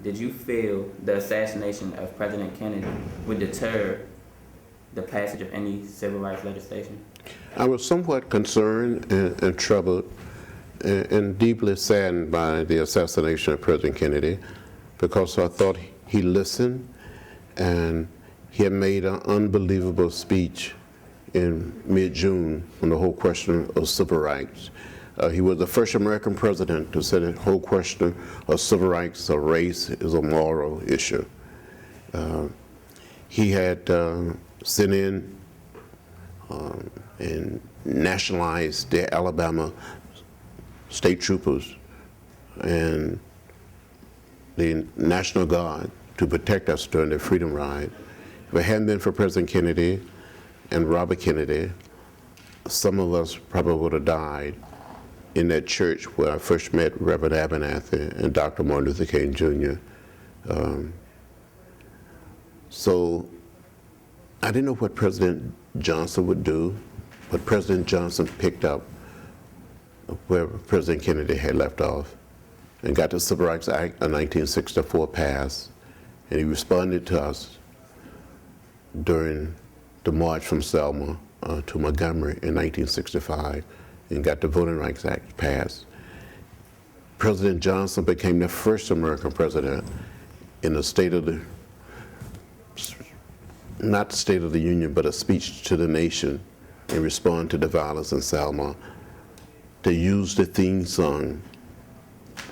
did you feel the assassination of President Kennedy would deter the passage of any civil rights legislation? I was somewhat concerned and troubled and deeply saddened by the assassination of President Kennedy, because I thought he listened and he had made an unbelievable speech in mid-June on the whole question of civil rights. He was the first American president to say the whole question of civil rights or race is a moral issue. He had sent in and nationalized the Alabama state troopers and the National Guard to protect us during the Freedom Ride. If it hadn't been for President Kennedy and Robert Kennedy, some of us probably would have died in that church where I first met Reverend Abernathy and Dr. Martin Luther King Jr. So I didn't know what President Johnson would do, but President Johnson picked up where President Kennedy had left off and got the Civil Rights Act of 1964 passed, and he responded to us during the march from Selma to Montgomery in 1965 and got the Voting Rights Act passed. President Johnson became the first American president in the State of the, not the State of the Union, but a speech to the nation in response to the violence in Selma, to use the theme song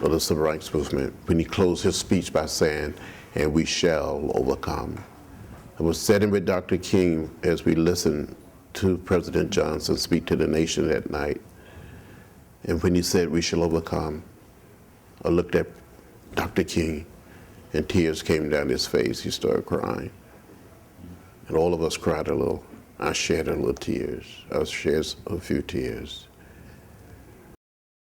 of the Civil Rights Movement when he closed his speech by saying, "And we shall overcome." I was sitting with Dr. King as we listened to President Johnson speak to the nation that night. And when he said, "We shall overcome," I looked at Dr. King and tears came down his face. He started crying. And all of us cried a little. I shed a little tears. I shed a few tears.